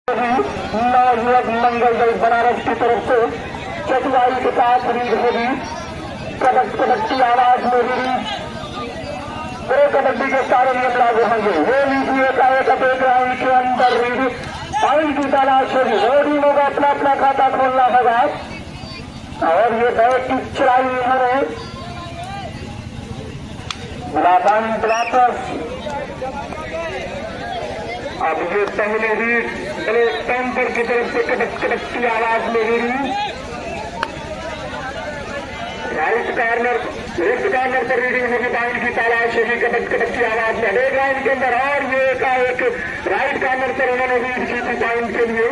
नवयुवक मंगल दल बनारस की तरफ से चतुराई के साथ रीड होगी। कबड्डी कबड्डी आवाज में रीड प्रो कबड्डी के सारे नियम लागू होंगे। वो लीजिए एक राउंड के अंदर रीड पॉइंट की तलाश होगी। वो टीमों को अपना अपना खाता खोलना होगा और ये बैट की चलाई इन्होंने वापस। अब ये पहले रीड पैंपर की तरफ से कड़कती आवाज में रीडिंग राइट कॉर्नर पर रीडिंग होगी। पॉइंट की तलाश होगी कड़कती आवाज में एक राउंड के अंदर। और ये एक राइट कॉर्नर पर उन्होंने रीड की थी पॉइंट के लिए,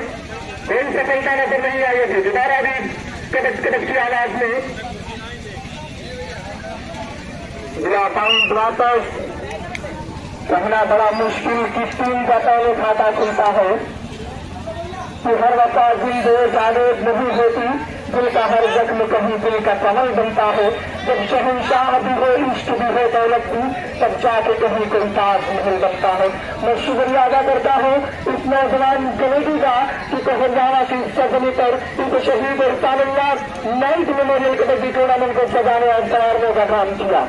कोई सफलता नजर नहीं आई थी। दोबारा रीड कड़कती आवाज में पॉइंट वापस। कहना बड़ा मुश्किल की टीम का पहले खाता खुलता है कि हर वक्त दिल दो जावेद नहीं होती, दिल का हर जख्म कहीं दिल का कमल बनता है। जब शहंशाह भी हो इश्क भी हो दौलत भी, तब जाके कहीं कोई ताजमहल बनता है। मैं शुक्रिया अदा करता हूँ इस नौजवान कमेटी का कि कहलगामा की सदनी पर इनको शहीद Irfanullah night memorial kabaddi tournament को सजाने और संवारने का काम किया।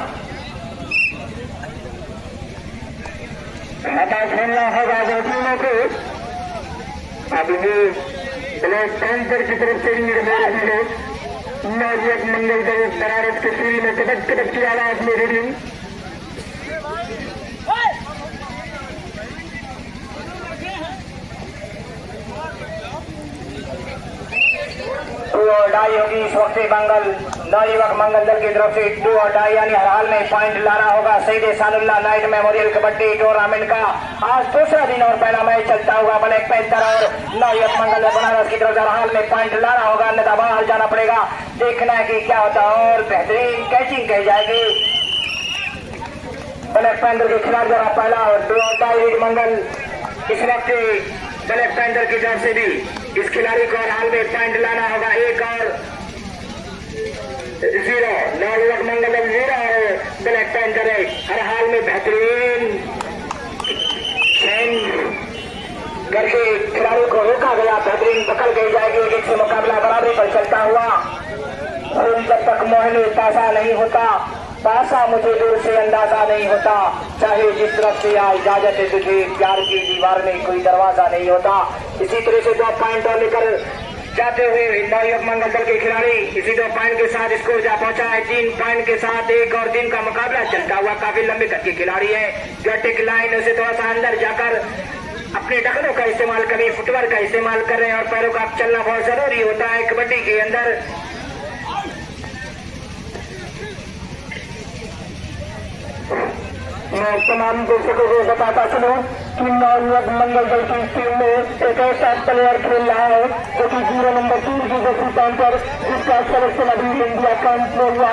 खाता खेलना होगा दो टीमों को। अब ये ब्लैक पैंथर की तरफ से रीड हो रही है। नवयुवक मंगल दल बनारस के सीरी में कड़कती आवाज में रीडिंग डाई होगी इस वक्त। नवयुवक मंगल दल की तरफ से 2 और डाई यानी हर हाल में पॉइंट लाना होगा। शहीद Ehsanullah night memorial kabaddi tournament का आज दूसरा दिन और पहला मैच चलता हुआ ब्लैक पैंथर और नवयुवक मंगल दल बनारस की तरफ से हर हाल में पॉइंट लाना होगा, अन्यथा बाहर जाना पड़ेगा। देखना है कि क्या होता है और बेहतरीन कैचिंग कही जाएगी ब्लैक पैंथर के खिलाफ। जरा पहला 2 और डाई मंगल इस वक्त ब्लैक पैंथर की तरफ से भी इस खिलाड़ी को हर हाल में पॉइंट लाना होगा। 1 और 0 नवयुवक मंगल 0 और ब्लैक पैंथर हर हाल में बेहतरीन करके खिलाड़ी को रोका गया। बेहतरीन पकड़ गई जाएगी। एक से मुकाबला बराबरी पर चलता हुआ जब तक मोहनी पासा नहीं होता, पासा मुझे दूर से अंदाजा नहीं होता, चाहे जिस तरफ से आ इजाजत है तुझे, प्यार की दीवार में कोई दरवाजा नहीं होता। इसी तरह से 2 पॉइंट और लेकर जाते हुए नवयुवक मंगल दल के खिलाड़ी इसी 2 पॉइंट के साथ स्कोर जा पहुंचा है। 3 पॉइंट के साथ 1 और 3 का मुकाबला चलता हुआ। काफी लंबे कद के खिलाड़ी है जो टिक लाइन से थोड़ा सा अंदर जाकर अपने टखनों का इस्तेमाल करें, फुटवर्क का इस्तेमाल कर रहे हैं और पैरों का चलना बहुत जरूरी होता है कबड्डी के अंदर। मैं तमाम दर्शकों को बताता चलूं कि नवयुवक मंगल दल की टीम में एक ऐसा प्लेयर खेल रहा है जो कि 0 नंबर 3 की जैसी टाइम पर जिसका सिलेक्शन अभी इंडिया कैंप में हुआ।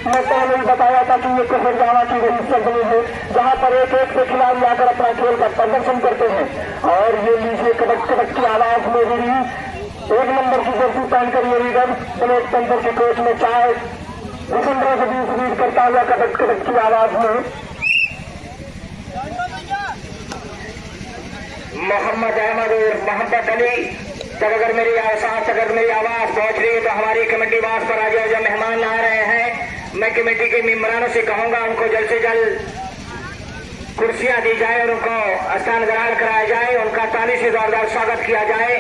मैं पहले ही बताया था कि ये कहलगामा की वही सरजमी है जहां पर एक से खिलाड़ी आकर अपना खेल का प्रदर्शन करते हैं। और ये लीजिए कड़कती आवाज में रीडिंग 1 नंबर की जर्सी पहनकर ये रीडर ब्लैक पैंथर के कोच में चाहे 15 से 20 रीड करता हुआ कड़कती आवाज में मोहम्मद अहमद और मोहम्मद अली। तब अगर मेरी आवाज पहुंच रही है तो हमारी कमेटी बास पर आ जाए। जो मेहमान आ रहे हैं मैं कमेटी के मेंबरानों से कहूंगा उनको जल्द से जल्द कुर्सियां दी जाए और उनको स्थान ग्रहण कराया जाए, उनका ताली से जोरदार स्वागत किया जाए।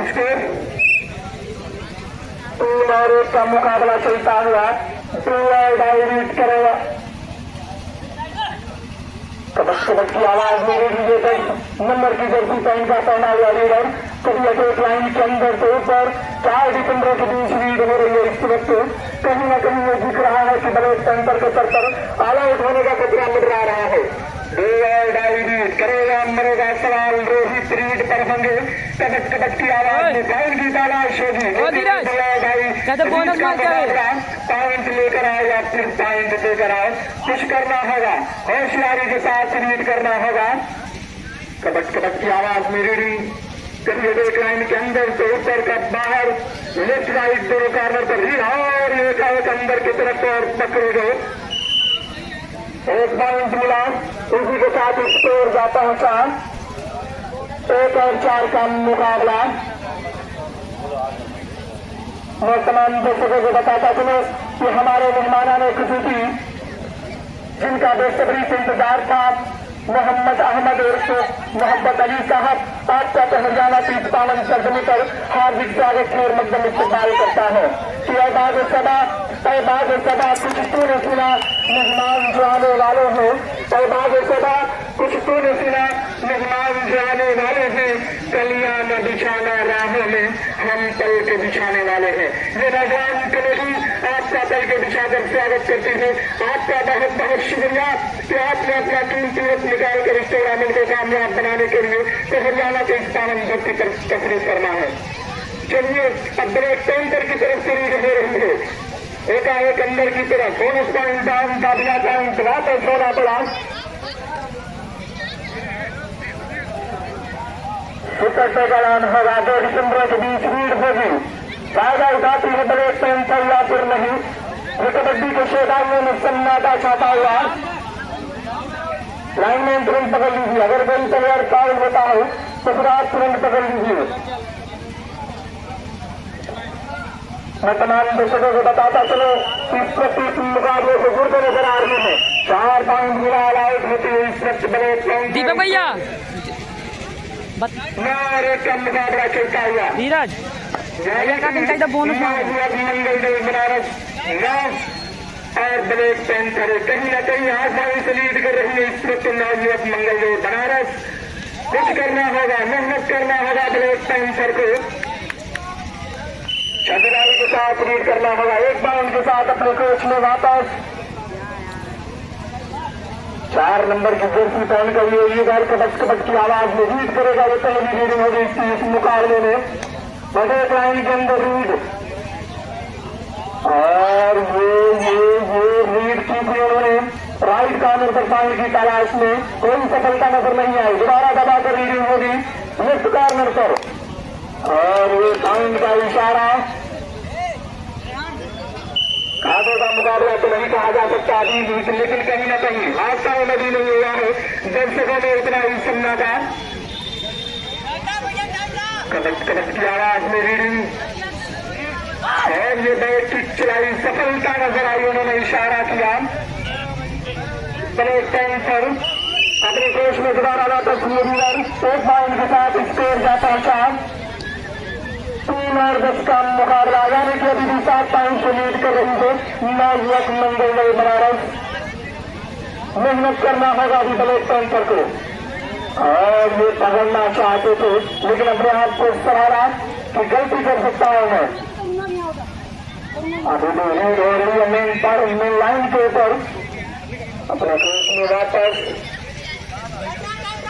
तीन और 1 का मुकाबला चलता हुआ 2 और डाई रीड करेगा। कबड्डी आवाज में नंबर की जर्सी पहन का पहना हुआ रीडर कभी एक लाइन के अंदर से ऊपर 4 डिफेंडरों के बीच रीड हो रही है। इस वक्त कहीं न कहीं ये दिख रहा है कि ब्लैक पैंथर के सर पर आला उठाने का खतरा मंडरा रहा है। 2 और डाई रीड करेगा मरेगा सवाल रोहित रीड पर होंगे। कबड्डी आवाज में पॉइंट की तलाश होगी। पॉइंट लेकर आए या फिर पॉइंट देकर आए, कुछ करना होगा, होशियारी के साथ रीड करना होगा। कबड्डी आवाज में रीडिंग कभी एक लाइन के अंदर से ऊपर का बाहर लेफ्ट राइट दोनों कॉर्नर पर रीड और एक अंदर की तरफ और पकड़े गए। एक पॉइंट मिला, इसी के साथ स्कोर जाता है 4, 1 और 4 का मुकाबला। मैं तमाम दर्शकों को बताता चलूं कि हमारे मेहमाना ने खुशी जिनका बेसब्री से इंतजार था, मोहम्मद अहमद उर्फ मोहम्मद अली साहब आपका हरियाणा की पावन सरजमी पर हार्दिक स्वागत और मकदम इस्तेमाल करता है कि अहबाज सदा कुछ तूने सुना मेहमान जो आने वाले हैं, अहबाज सदा कुछ तूने सुना मेहमान जो आने वाले हैं, कलियां न बिछाना राहों में हम पल के बिछाने वाले हैं। ये नौजवान कमेटी आपका पल के बिछाकर स्वागत करती है। आपका बहुत बहुत शुक्रिया कि आपने अपना कीमती वक्त निकाल कर इस टूर्नामेंट को कामयाब बनाने के लिए तो हरियाणा के इस पावन धरती पर तकरीर करना है। चलिए अब ब्रेक सेंटर की तरफ से रीड हो रही है, एकाएक अंदर की तरफ बोनस पॉइंट डाउन का बिना पॉइंट वापस होना पड़ा। सुपर से गलान होगा, 2 दिसंबर के बीच भीड़ होगी, फायदा उठाती है ब्रेक सेंटर या फिर नहीं। कबड्डी के शेदाइयों में सन्नाटा छाता हुआ, लाइन में तुरंत पकड़ लीजिए, अगर कोई प्लेयर फाउल होता है तो फिर आप तुरंत पकड़ लीजिए। मैं तमाम दर्शकों को बताता चलो इस वक्त मुकाबले से गुर्दे नजर आ रहे हैं। 4 पॉइंट मिला आउट होती है इस वक्त ब्रेक दीपक भैया का मुकाबला चलता हुआ। धीरज बोनस मंगल बनारस और ब्रेक सेंटर कहीं न कहीं आसानी से लीड कर रही है इस वक्त नवयुवक मंगल बनारस। कुछ करना होगा, मेहनत करना होगा ब्रेक सेंटर को, छतरपुर के साथ लीड करना होगा। 1 बाउंड के साथ अपने कोच में वापस 4 नंबर की जर्सी पहन कर ये बार कबक की आवाज में लीड करेगा। ये पहली लीडिंग होगी इस मुकाबले में, बड़े लाइन के अंदर लीड और ये लीड की थी उन्होंने राइट कॉर्नर पर पॉइंट की तलाश में, कोई सफलता नजर नहीं आई। दोबारा दबाकर लीडिंग होगी लेफ्ट कॉर्नर पर और ये पॉइंट का इशारा। आगे का मुकाबला तो नहीं कहा जा सकता अभी, लेकिन कहीं ना कहीं वास्तव में भी नहीं हुआ है। दर्शकों में इतना ही सुनना था, कबक की आवाज में रीडिंग और ये बैट की चलाई, सफलता नजर आई। उन्होंने इशारा किया ब्रेक सेंटर अपने कोच में दोबारा वापस हुए। 1 पॉइंट के साथ स्कोर जाता है 4, 3 और 10 का मुकाबला, यानी कि अभी भी 7 पॉइंट से लीड कर रही है नवयुवक मंगल बनारस। मेहनत करना होगा अभी ब्रेक सेंटर को और ये पकड़ना चाहते थे लेकिन अपने आप को सवारा कि गलती कर सकता हूं मैं। अभी भी लीड हो रही है मेन लाइन के ऊपर, अपने कोच में वापस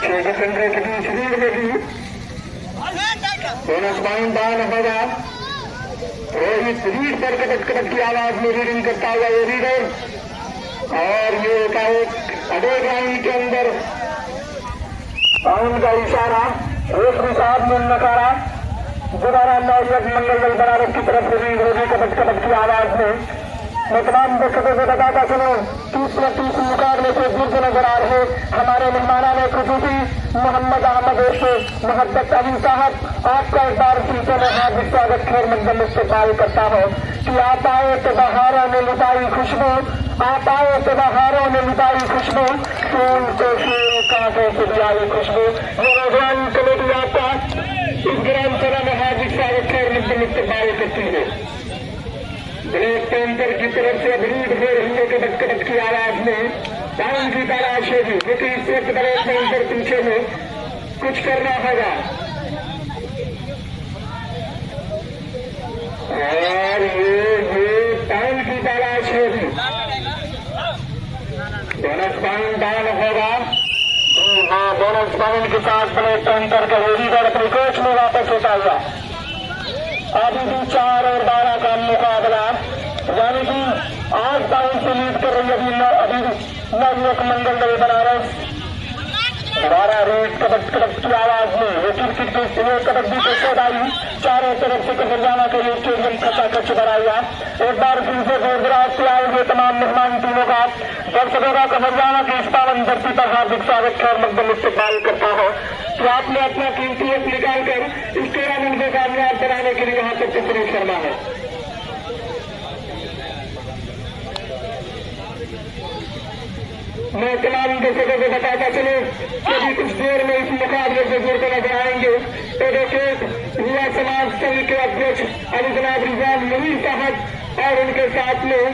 6 डिफेंडर के बीच लीड होगी। बोनस पॉइंट डाउन होगा। रोहित लीड पर कटक की आवाज में रीडिंग करता हुआ ये रीडर और ये एक अडे लाइन के अंदर पाउंड का इशारा रेफरी साहब ने नकारा। दोबारा नवयुवक मंगल बनारस की तरफ से लीड होगी कबक की आवाज में। मैं तमाम दर्शकों को बताता चलूं 30 मुकाबले से गिरते नजर आ रहे हमारे मेहमाना ने खुशी मोहम्मद अहमद उर्फ मोहम्मद अली साहब आपका एक बार फिर में हार्दिक स्वागत खैर मकदम इस्तेमाल करता हूं कि आप आए तो बहारों में लुटाई खुशबू, आप आए तो बहारों में लुटाई खुशबू, फूल को फूल कांटों से दिलाई खुशबू। ये नौजवान कमेटी आपका इस ग्राम सभा में हार्दिक स्वागत खैर मकदम इस्तेमाल करती है। ब्रेक सेंटर की तरफ से लीड हो रही है कबक की आवाज में, टाइम की तलाश होगी क्योंकि इस वक्त ब्रेक सेंटर पीछे में कुछ करना होगा और ये टाइम की तलाश होगी। बोनस पॉइंट डाउन होगा। हाँ, बोनस पॉइंट के साथ ब्रेक सेंटर का लीडर अपने कोच में वापस होता हुआ। अभी भी 4 और 12 का मुकाबला, यानी कि 8 पॉइंट से लीड कर रही है अभी नवयुवक मंगल बनारस। 12 रेड कबड्डी की आवाज में ये क्रिकेट के कबड्डी के सौदाई चारों तरफ से कबड्डाना के लिए स्टेडियम खचाखच भरा हुआ। एक बार फिर से गुजरात से आएंगे तमाम मेहमान टीमों का दर्शकों का कबड्डाना की इस पावन धरती पर हार्दिक स्वागत खैर मकदम इस्तेमाल करता है कि आपने अपना कीमती वक्त निकालकर इस टूर्नामेंट को कामयाब बनाने के लिए यहाँ तक तशरीफ फरमा है। मैं तमाम दर्शकों को बताता चलूं कि कुछ देर में इस मुकाबले से जुड़कर नजर आएंगे एडवोकेट युवा समाज संघ के अध्यक्ष अली जनाब रिजवान मुनीर साहब और उनके साथ में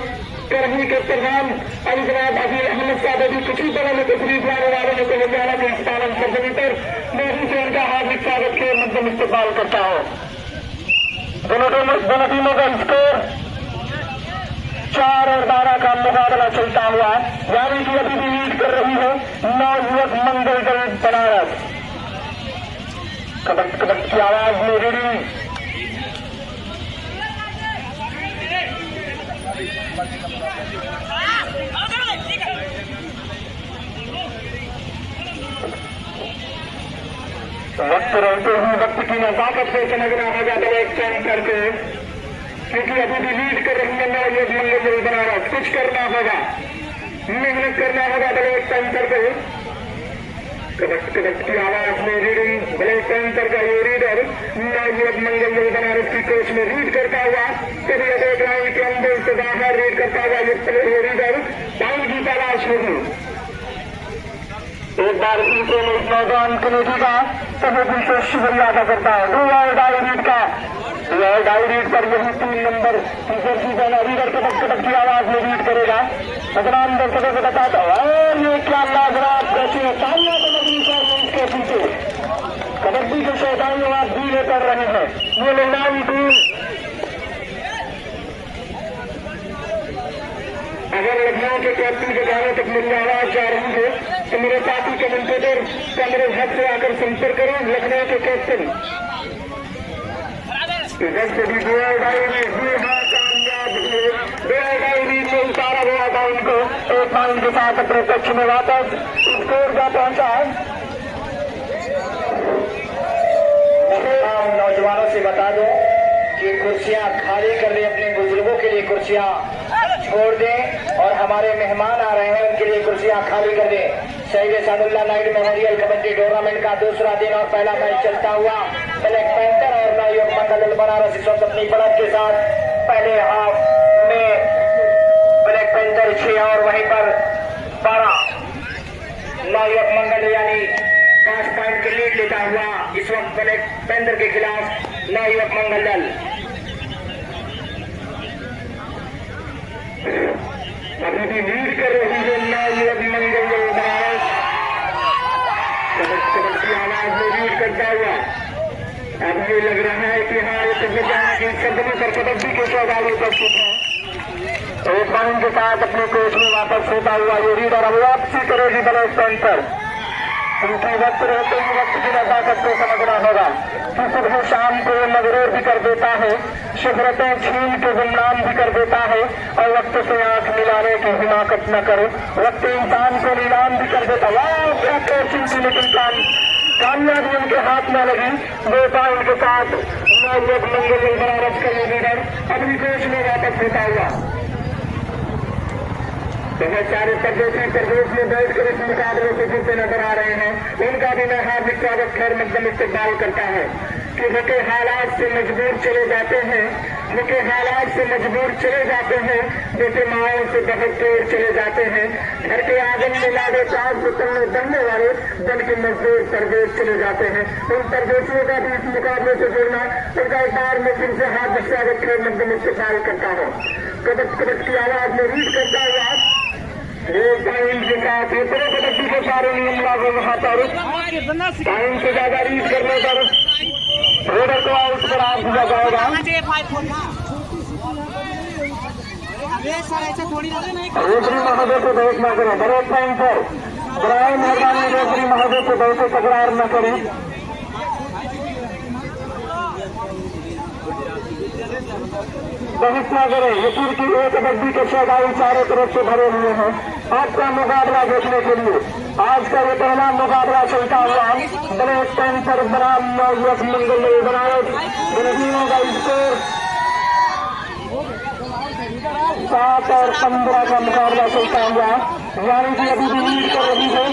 करही के प्रधान अली जनाब अजील अहमद साहब भी कुछ ही तरह में तशरीफ लाने वालों में तेलंगाना के इस पावन सरजमी पर मैं ही से उनका हार्दिक स्वागत के मध्यम इस्तेमाल करता हूँ। दोनों टीमों का स्कोर 4 और 12 का मुकाबला चलता हुआ, यानी कि अभी भी लीड कर रही है नवयुवक मंगल दल बनारस। कबड्डी कबड्डी की आवाज में रेडी वक्त रहते ही वक्त की नजाकत से समझना होगा तो एक टाइम करके, क्योंकि अभी भी लीड कर रही है नवयुवक मंगल दल बनारस। कुछ करना होगा, मेहनत करना होगा ब्लैक पैंथर को। कबड्डी कबड्डी की आवाज में रीडिंग ब्लैक पैंथर का ये रीडर नवयुवक मंगल दल बनारस की कोच में रीड करता हुआ कभी अगले ग्राउंड के अंदर से बाहर रीड करता हुआ ये रीडर टाइम की तलाश होगी। एक बार फिर से इस नौजवान कमेटी का सभी दिल से शुक्रिया अदा करता है। रीड का डाई रीड पर यही 3 नंबर टीचर की जाना रीडर कबड्डी की आवाज में रीड करेगा। तमाम दर्शकों को बताता हूँ और ये क्या लाजवाब कैसे तालियां तो लगी इसके पीछे कबड्डी के शौदाई आवाज भी लेकर रहे हैं ये महिलाएं टीम। अगर लखनऊ के कैप्टन के गाने तक मेरी आवाज जा रही है तो मेरे साथी कमेंटेटर का मेरे घर से आकर संपर्क करें। लखनऊ के कैप्टन डायरी में उतारा गया था उनको एक पॉइंट के साथ अपने कक्ष में वापस स्कोर का पहुंचा। नौजवानों से बता दो कि कुर्सियां खाली कर दें, अपने बुजुर्गों के लिए कुर्सियां छोड़ दें और हमारे मेहमान आ रहे हैं उनके लिए कुर्सियां खाली कर दें। शहीद Sadulla night memorial kabaddi tournament का दूसरा दिन और पहला मैच चलता हुआ ब्लैक पैंथर और नवयुवक मंगल दल बनारस इस वक्त अपनी बढ़त के साथ पहले हाफ में ब्लैक पैंथर 6 और वहीं पर 12 नवयुवक मंगल यानी 5 पॉइंट की लीड लेता हुआ इस वक्त ब्लैक पैंथर के खिलाफ नवयुवक मंगल दल। अभी भी लीड कर रही है नवयुवक मंगल दल बनारस कबड्डी आवाज में लीड करता हुआ। अब ये लग रहा है कि हाँ ये तेलंगाना की सरजमी पर कबड्डी के सौदाई उपस्थित है। एक पॉइंट के साथ अपने कोच में वापस होता हुआ ये रीडर अब वापसी करेगी ब्लैक पैंथर। उनकी वक्त रहते ही वक्त की नजाकत को समझना होगा कि सुबह शाम को मगरूर भी कर देता है, शोहरतें छीन के गुमनाम भी कर देता है और वक्त से आंख मिलाने की हिमाकत न करे, वक्त इंसान को नीलाम भी कर देता। वाह क्या कोचिंग थी, लेकिन कामयाबी उनके हाथ में लगी। 2 पॉइंट के साथ नवयुवक मंगल दल बनारस का ये लीडर अपनी कोच में वापस होता हुआ। बहुत सारे प्रदेश में बैठकर इस मुकाबले से जुड़ते नजर आ रहे हैं, उनका भी मैं हार्दिक स्वागत खैर मकदम इस्तेमाल करता है कि वो के हालात से मजबूर चले जाते हैं, वो के हालात से मजबूर चले जाते हैं, जैसे माओं से बहुत दूर चले जाते हैं। घर के आंगन में लादे चार से तलने बनने वाले बन के मजदूर परदेश चले जाते हैं। उन परदेशियों का भी इस मुकाबले से जुड़ना उनका एक बार में फिर से हार्दिक स्वागत खैर मकदम इस्तेमाल करता हूँ। कबड्डी की आवाज में रीड करता हुआ एक पॉइंट के साथ ये पूरे कबड्डी के सारे नियम लागू वहां पर टाइम से ज्यादा रीड करने पर रेडर को आउट पर आप दिया जाएगा। रेफरी महोदय को बहस न करें, बड़े टाइम पर बराए मेहरबानी रेफरी महोदय को बहस तकरार न करें। बहस न करें, यकीन की एक कबड्डी के सौदाई चारों तरफ से भरे हुए हैं। आपका मुकाबला देखने के लिए आज का ये पहला मुकाबला चलता हुआ ब्लैक पैंथर बनाम नवयुवक मंगल बनारस। टीमों का स्कोर 7 और 15 का मुकाबला चलता हुआ, यानी कि अभी भी लीड कर रही है।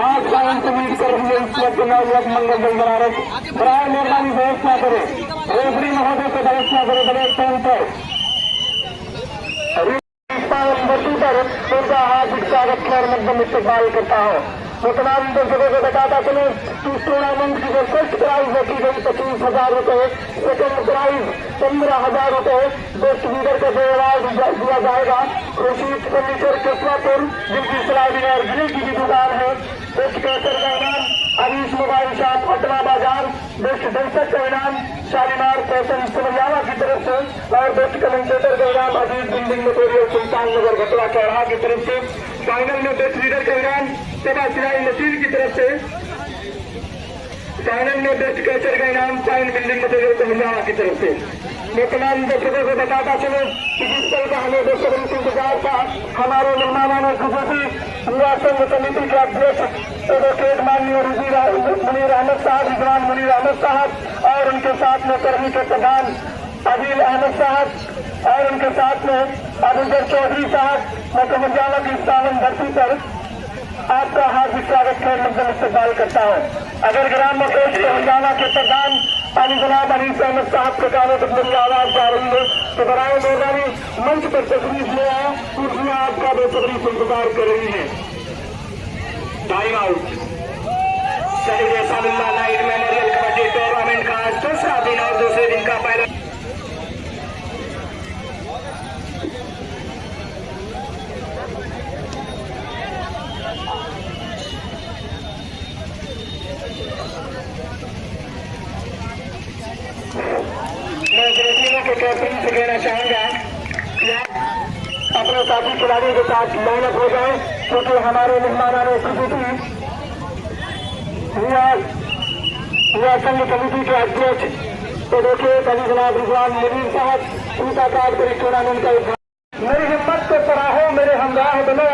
आज का अंत लीड कर रही है इस वक्त नवयुवक मंगल बनारस। बराबर मेहरबानी बहस न करे, रेफरी महोदय से बहस न करे। ब्लैक पैंथर पर उनका हार्दिक स्वागत और मध्यम इस्तेमाल करता हूँ। तो तमाम दर्शकों को बताता चलूं कि इस टूर्नामेंट की जो फर्स्ट प्राइज रखी गई 25,000 रुपए, सेकंड प्राइज 15,000 रुपए, बेस्ट लीडर का 2 अवार्ड दिया जाएगा। रशीद फर्नीचर कृष्णापुर, जिनकी सलामी और गिरी की भी दुकान है। बेस्ट कैसर का इनाम अरीश मोबाइल शॉप पटना बाजार। बेस्ट दर्शक का इनाम शालीमार फैशन सिमरियावा की तरफ से, और बेस्ट कमेंटेटर का इनाम अजीत बिल्डिंग मटेरियल सुल्तान नगर घटवा चौराहा की तरफ से। फाइनल में बेस्ट लीडर का इनाम सभा सिलाई मशीन की तरफ से। फाइनल में बेस्ट कैचर का इनाम फाइन बिल्डिंग मटेरियल सिमरियावा की तरफ से। मैं तमाम दर्शकों को बताता चलूं कि जिस तरह का हमें बेसब्री से इंतजार था, हमारे मेहमानों ने खुशी युवा संघ समिति के अध्यक्ष एडवोकेट माननीय मुनीर अहमद साहब, विद्वान मुनीर अहमद साहब, और उनके साथ में कर्मी के प्रधान अजील अहमद साहब, और उनके साथ में अबूजर चौधरी साहब। मैं कमरजाला की सावन धरती पर आपका हार्दिक स्वागत कर मध्यम इस्तेमाल करता हूँ। अगर ग्राम मोटेश कमरजाला के प्रधान अली जनाब अनीस अहमद साहब के कानों तक मेरी आवाज जा रही है तो बराए मेहरबानी मंच पर तकलीफ ले आए, कुर्सियां आपका बेसब्री से इंतजार कर रही है। Time out. शहीद साबिल्ला नाइट मेमोरियल कबड्डी टूर्नामेंट का आज दूसरा दिन और दूसरे दिन का पहला के कैप्टन से कहना चाहूंगा कि आप अपने साथी खिलाड़ियों के साथ लाइनअप हो जाए, क्योंकि हमारे मेहमानों ने युवा संघ समिति के अध्यक्ष तो देखिए अली जनाब रिजवान मुनीर साहब सूता कार्ड पर इस टूर्नामेंट का मेरी हिम्मत को सराहो, मेरे हमराह बनो।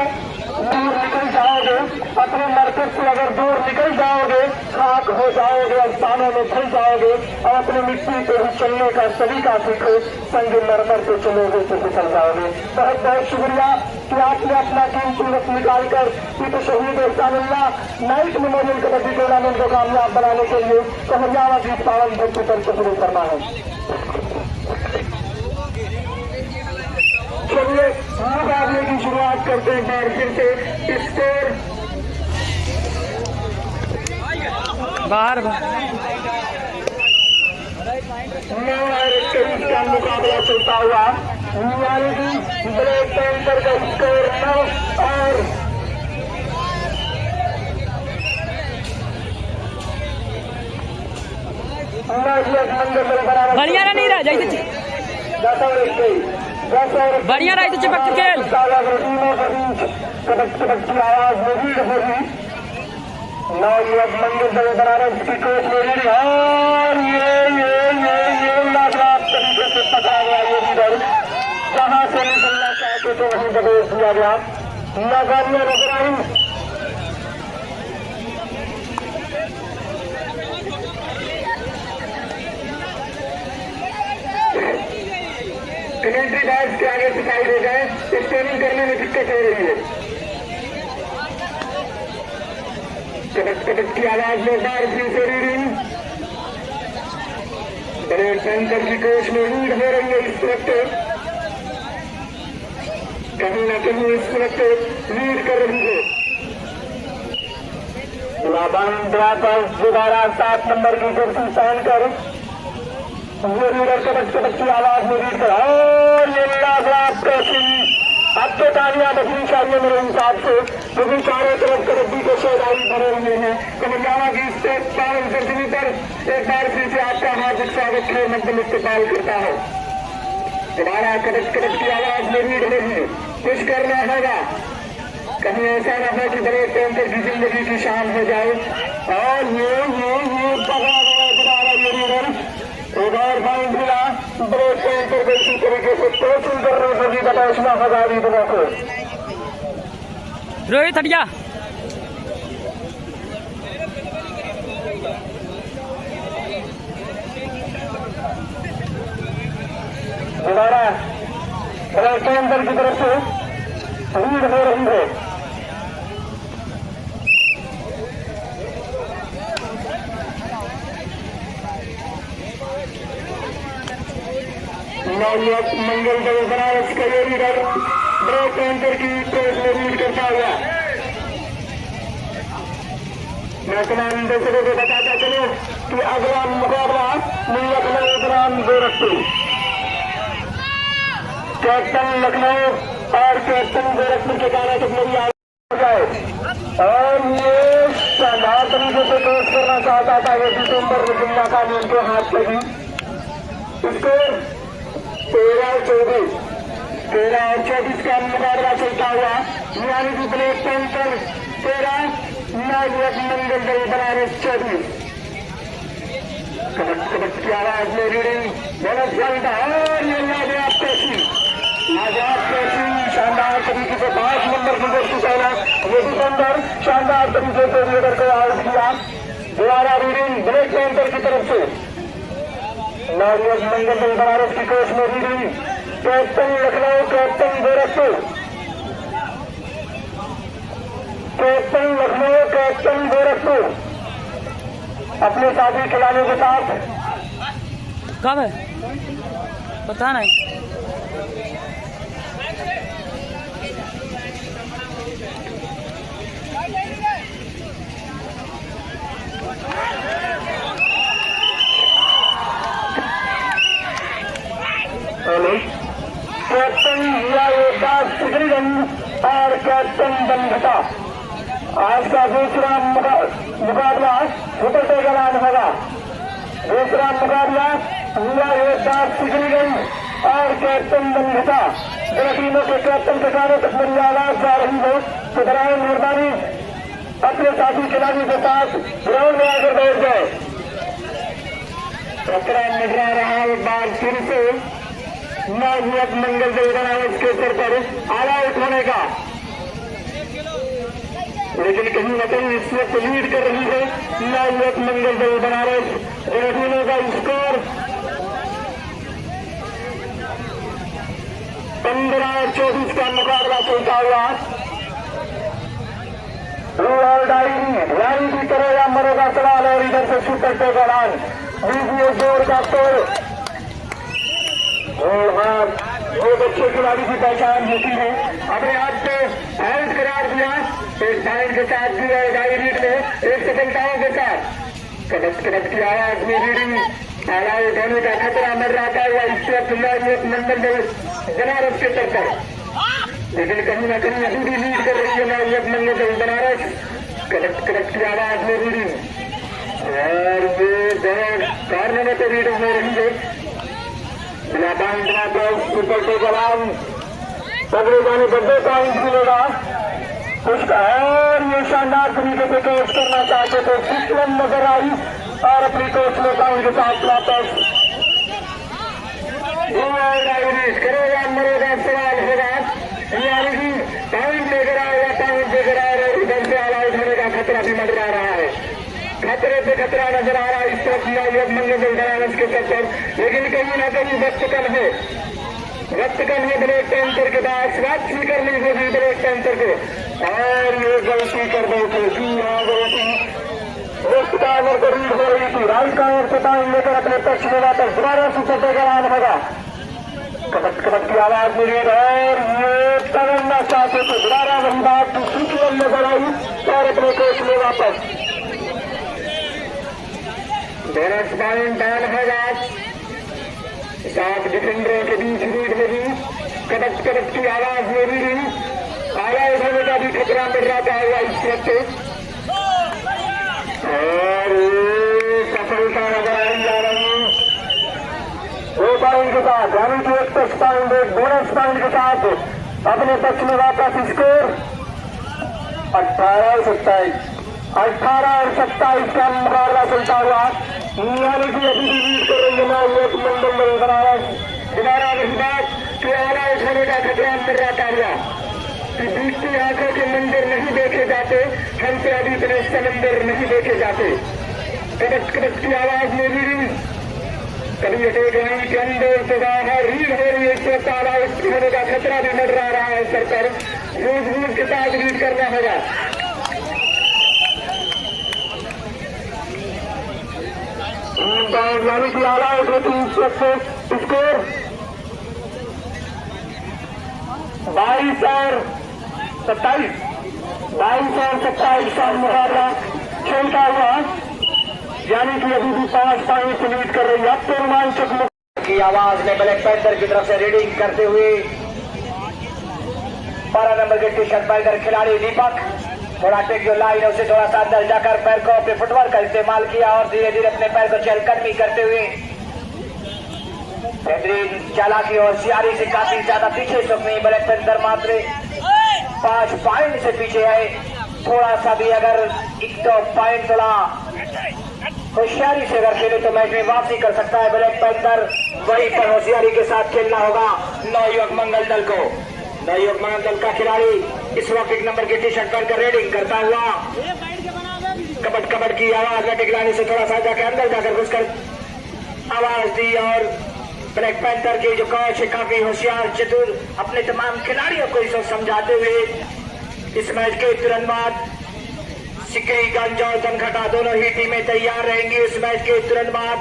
दूर निकल जाओगे अपने मरकज से, अगर दूर निकल जाओगे खाक हो जाओगे, स्थानों में फंस जाओगे और अपनी मिट्टी पे ही चलने का सलीका सीखो। संग मरमर पे चलोगे तो फिसल जाओगे। बहुत बहुत शुक्रिया कि आपने अपना कीमती वक्त निकालकर इस शहीद Ehsanullah night memorial kabaddi tournament को कामयाब बनाने के लिए कमरियावा की पावन धरती पर शुरू करना है। चलिए मुकाबले की शुरुआत करते हैं बार फिर से। स्कोर बाहर 9 और 21 का मुकाबला चलता हुआ, यानी कि ब्लैक पैंथर का स्कोर 9 और बढ़िया नहीं रहा जैसे बढ़िया रही तो चिपक के खेल। कबक की आवाज में होगी। नवयुवक मंगल बनारस की कोच में और ये लाजवाब तरीके से पकड़ा गया ये लीडर, जहां से निकलना चाहते तो वहीं दबोच दिया गया। नाकामियां नजर आई। कमेंट्री बॉक्स के आगे से साइड हो जाए, स्टेरिंग करने में दिक्कत हो रही है। कटक की आवाज में बार फिर से रीडिंग ब्लैक पैंथर की कोच में लीड हो रही है इस वक्त। कहीं ना कहीं इस वक्त लीड कर रही है। दोबारा 7 नंबर की जर्सी पहन कर ये लीडर कटक की आवाज में लीड कर, और ये लाजवाब कैसी अब तो तालियां बजनी चाहिए मेरे हिसाब से, क्योंकि चारों तरफ कबड्डी के शोधाई भरे हुए हैं। कमरियावा की स्टेट पावन जर्सी पर एक बार फिर से आपका हार्दिक स्वागत है, मध्यम इस्तेमाल करता है। दोबारा कटक की आवाज में लीड रही है, कुछ करना होगा, कहीं ऐसा न हो कि ब्लैक पैंथर की जिंदगी की शान हो जाए। और ये पकड़ा गया दोबारा ये लीडर, एक और पॉइंट मिला ब्लैक पैंथर को इसी तरीके से कोचिंग करने को भी बताशना होगा लीडरों को। रोहित हटिया। दोबारा अंदर की तरफ से लीड हो रही है। मंगल दल बनारस का ये लीडर ब्रेक एंकर की प्रेस में लीड करता हुआ। मैं तमाम दर्शकों को बताता चलूं कि अगला मुकाबला लखनऊ बनाम गोरखपुर, कैप्टन लखनऊ और कैप्टन गोरखपुर के गाना तक मेरी आवाज जाए। और ये शानदार तरीके से पेश करना चाहता था ये दिसंबर में जिंदा का उनके हाथ से भी इसको 13-24 का मुकाबला चलता हुआ, यानी कि ब्लैक पैंथर 13 नायक मंगल दल बनारस 24। कबक की आवाज में रीडिंग बहुत शानदार, ये लाजवाब कैसी शानदार तरीके से 5 नंबर की गोष्ठी पहला ये दिसंबर शानदार तरीके से लीडर को आउट किया। दोबारा रीडिंग ब्लैक पैंथर की तरफ से नायक मंगल दल बनारस की कोच में reading captain Lucknow captain Gorakhpur, captain Lucknow captain Gorakhpur अपने साथी खिलाड़ियों के साथ। कब है पता नहीं। कैप्टन सिकरीगंज और कैप्टन बंधता, आज का दूसरा मुकाबला सुपर टेगरान होगा। दूसरा मुकाबला युवा योद्धा सिकरीगंज और कैप्टन बंधता, दोनों टीमों के कैप्टन के सारे तक मेरी आवाज जा रही हो तो बराए मेहरबानी अपने साथी खिलाड़ी के साथ ग्राउंड में आकर बैठ जाए। खतरा निगरा रहा एक बार फिर से नायक मंगल दल बनारस के सर पर आला उठाने का, लेकिन कहीं न कहीं इस वक्त लीड कर रही है नायक मंगल दल बनारस। टीमों का स्कोर 15-24 का मुकाबला चलता हुआ। यानी की तरह या मरेगा सवाल और इधर से सुपर टेगरान दीजिए जोर का तोड़। और हाँ, वो बच्चे खिलाड़ी की पहचान होती है। अपने हाथ पे आउट करार दिया एक पॉइंट के साथ भी और डायरीट में एक सफलताओं के साथ। कड़क की आवाज में रीडिंग आला उठाने का खतरा मर रहा हुआ इस वक्त नायक मंगल दल बनारस के सर पर, लेकिन कहीं न कहीं अभी भी लीड कर रही है नायक मंगल दल बनारस। कड़क की आवाज में रीडिंग और ये दोनों कारणों में तो रीडिंग हो रही है। सुपर टेगरान अगले जाने 90 पॉइंट मिलेगा कुछ। और ये शानदार तरीके से कोच करना चाहते थे, सिस्टम नजर आई और अपनी कोच में पॉइंट के साथ वापस करेगा मरेगा सवाल होगा। यानी कि पॉइंट लेकर आएगा, पॉइंट लेकर आएगा, इधर से आवाज होने का खतरा भी मंडरा रहा है। खतरे से खतरा नजर आ रहा है इस वक्त नायक मंगल दल बनारस के सर पर, लेकिन कहीं ना कहीं वक्त कम है ब्लैक पैंथर के पास। वापसी करनी होगी ब्लैक पैंथर को और ये गलती कर बैठे जी। हाँ, गलती लेफ्ट कार्नर को रीड हो रही थी, राइट कार्नर से टाइम लेकर अपने पक्ष में वापस दोबारा सुपर टेगरान होगा। कड़क की आवाज मिली और ये तगड़ना चाहते थे, दोबारा वही बात सूचना नजर आई और अपने कोच में वापस। बोनस पॉइंट डाल होगा 7 डिफेंडरों के बीच लीड में भी। कड़क की आवाज में भी आला उठाने का भी खतरा मिल रहा हुआ इस वक्त और सफलता नजर आई जा रही 2 पॉइंट के साथ, यानी कि एक टच पॉइंट एक बोनस पॉइंट के साथ अपने पक्ष में वापस। स्कोर 18-27 का मुकाबला चलता हुआ। यानी कि अभी भी लीड कर रही है नायक मंगल दल बनारस। दोबारा वही बात कि आला उठाने का खतरा मिल रहा हुआ कि बीतती आंखों के मंदिर नहीं देखे जाते, हमसे अभी इतने समंदर नहीं देखे जाते। कड़क कड़क की आवाज में रीढ़ कभी हटे गई के अंदर तो बाहर रीढ़ हो रही है, इससे ताला होने का खतरा भी मंडरा रहा है सर पर। रोज के साथ रीढ़ करना होगा। यानी कि आवाज होती स्कोर 22 और 27 का मुकाबला खेलता हुआ, यानी कि अभी भी 5 पॉइंट से लीड कर रही है। अब तो रोमांचक की आवाज में ब्लैक पैंथर की तरफ से रीडिंग करते हुए 12 नंबर के टी शर्ट पहनकर खिलाड़ी दीपक थोड़ा टेक जो लाइन उसे थोड़ा सा अंदर जाकर पैर को अपने फुटवर्क का इस्तेमाल किया और धीरे धीरे अपने पैर को चहलकदमी करते हुए बेहतरीन चालाकी और होशियारी से काफी ज्यादा पीछे नहीं। ब्लैक पैंथर मात्र 5 पॉइंट से पीछे है। थोड़ा सा भी अगर 1-2 पॉइंट थोड़ा होशियारी से अगर खेले तो मैच में वापसी कर सकता है ब्लैक पैंथर। वहीं पर होशियारी के साथ खेलना होगा नवयुवक मंगल दल को। नवयुवक मंगल दल का खिलाड़ी इस वक्त 1 नंबर की टी शर्ट पहनकर रेडिंग करता हुआ कबड कबड की आवाज में टिकलाने से थोड़ा सा जाकर अंदर जाकर घुसकर आवाज दी और ब्लैक पैंथर के जो कोच है काफी होशियार चतुर अपने तमाम खिलाड़ियों को इस समझाते हुए इस मैच के तुरंत बाद सिकरीगंज और धनघटा दोनों ही टीमें तैयार रहेंगी। इस मैच के तुरंत बाद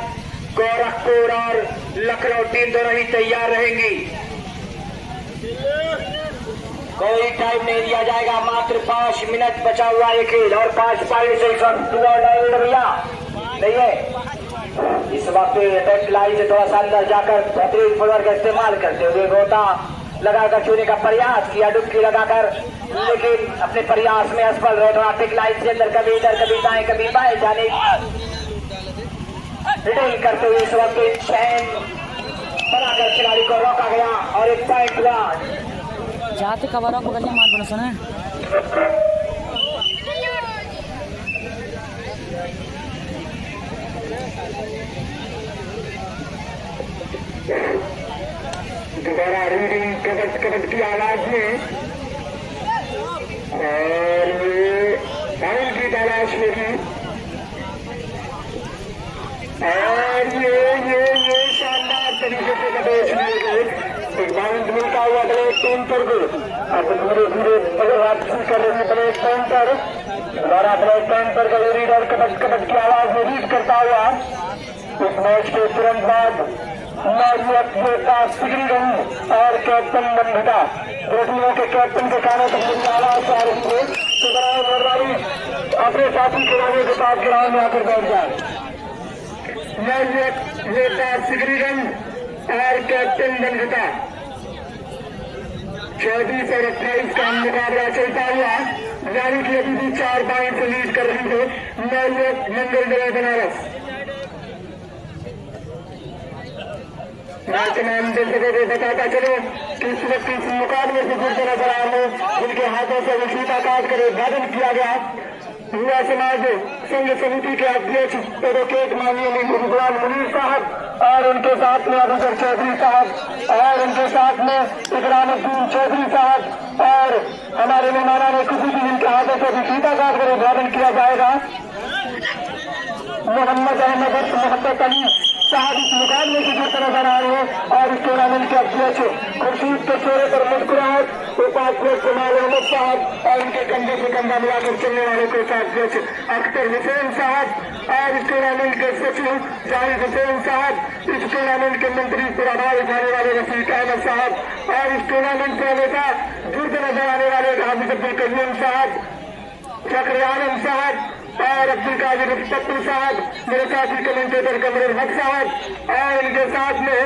गोरखपुर और लखनऊ टीम दोनों ही तैयार रहेंगी। कोई टाइम नहीं दिया जाएगा, मात्र 5 मिनट बचा हुआ है खेल और 5 पॉइंट से भैया नहीं है। इस वक्त बैक लाइन से थोड़ा सा अंदर जाकर बेहतरीन फुटवर्क का इस्तेमाल करते हुए गोता लगाकर छूने का प्रयास किया, डुबकी लगाकर, लेकिन अपने प्रयास में असफल रहे। थोड़ा टिक लाइन से अंदर कभी इधर कभी दाएं कभी बाएं जाने रिटेल करते हुए इस वक्त चैन बनाकर खिलाड़ी को रोका गया और 1 पॉइंट हुआ। जाते कवर अप करके मार बना सुना दोबारा रीडिंग कबड कबड की आवाज में और ये फाउल की तलाश में थी और ये शानदार तरीके से कटेश लिए एक बाउंड मिलता हुआ ब्लैक पैंथर को। अब धीरे धीरे अगर वापसी कर रही है ब्लैक पैंथर, दोबारा ब्लैक पैंथर का रीडर कबड कबड की आवाज में रीड करता हुआ इस मैच के तुरंत बाद सिकरीगंज और कैप्टन धनघटा दो टीमों के कैप्टन के कानों तक आवाज आ रही है तो बराबरी अपने साथी खिलाड़ियों के पास ग्राउंड में आकर बैठ जाए। सिकरीगंज और कैप्टन धनघटा 24 और 28 का मुकाबला चलता हुआ, यानी कि अभी भी 4 पॉइंट से लीड कर रही है नवयुवक मंगल दल बनारस। तमाम दर्शकों को बताता चलो कि इस वक्त इस मुकाबले से गुजर नजर आ रहे जिनके हाथों से विशीता काट कर उद्घाटन किया गया युवा समाज संघ समिति के अध्यक्ष एडवोकेट माननीय गुरुग्राम मुनीर साहब और उनके साथ में अबूबकर चौधरी साहब और उनके साथ में इकरामुद्दीन चौधरी साहब और हमारे मेहमाना ने खुशी की जिनके हाथों से विशीता काट कर उद्घाटन किया जाएगा। मोहम्मद अहमद मोहम्मद अली साहब इस मुकाबले से जुड़ते नजर आ रहे हैं और इस टूर्नामेंट के अध्यक्ष खुर्शीद के चेहरे पर मुस्कुराहट उपाध्यक्ष जमाल अहमद साहब और उनके कंधे से कंधा मिलाकर चलने वाले कोषाध्यक्ष अख्तर हुसैन साहब और इस टूर्नामेंट के सचिव जाहिद हुसैन साहब, इस टूर्नामेंट के मंत्री प्रभार उठाने वाले रफीक अहमद साहब और इस टूर्नामेंट से हमेशा जुड़ते नजर आने वाले हाफिज अब्दुल करीम साहब, फखर आलम साहब और अब्दुल कादिर पप्पू साहब, मेरे साथी कमेंटेटर कमरुल हक साहब और इनके साथ में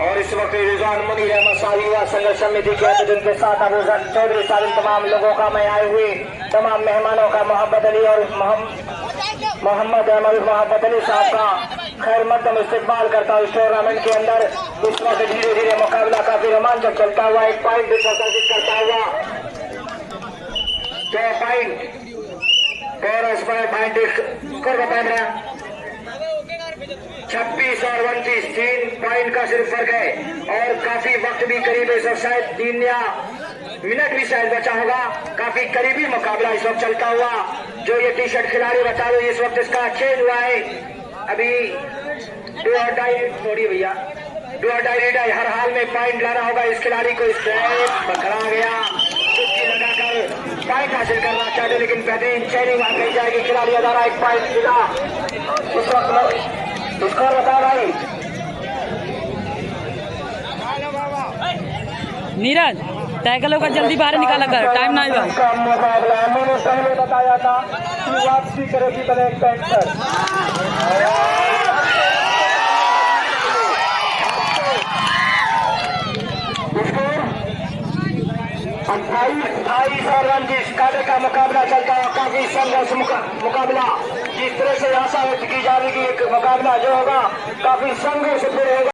और इस वक्त रिजवान मुनीर अहमद साहब युवा संघर्ष समिति के जिनके साथ अबू चौधरी साहब, तमाम लोगों का मैं आए हुए तमाम मेहमानों का मोहम्मद अली और मोहम्मद अहमद मोहम्मद अली साहब का खैर मकदम इस्तेमाल करता हूँ। इस टूर्नामेंट के अंदर इस वक्त धीरे धीरे मुकाबला काफी रोमांचक चलता हुआ, 1 पॉइंट भी प्रदर्शित करता हुआ 2 पॉइंट और इस पर पॉइंट कर बता रहा 26 और 29 3 पॉइंट का सिर्फ फर्क है और काफी वक्त भी करीब है। इस वक्त शायद 3 या मिनट भी शायद बचा होगा। काफी करीबी मुकाबला इस वक्त चलता हुआ। जो ये टी शर्ट खिलाड़ी बता दो इस वक्त इसका चेंज हुआ है। अभी डू और डाई छोड़िए भैया, डू और डाई हर हाल में पॉइंट लाना होगा इस खिलाड़ी को। इस पकड़ा गया, डुबकी लगाकर पॉइंट हासिल करना चाहते लेकिन बेहतरीन चेयरिंग आ गई जाएगी। खिलाड़ी अदारा 1 पॉइंट सीधा इस वक्त स्कोर बता भाई। नीरज टैकलों का जल्दी बाहर निकाला कर, टाइम ना आएगा। का मुकाबला मैंने पहले बताया था कि वापसी करेगी ब्लैक पैंथर। 28 और 29 काटे का मुकाबला चलता है। काफी संघर्ष मुकाबला जिस तरह से आशा व्यक्त की जा रही है कि एक मुकाबला जो होगा काफी संघर्ष फिर होगा।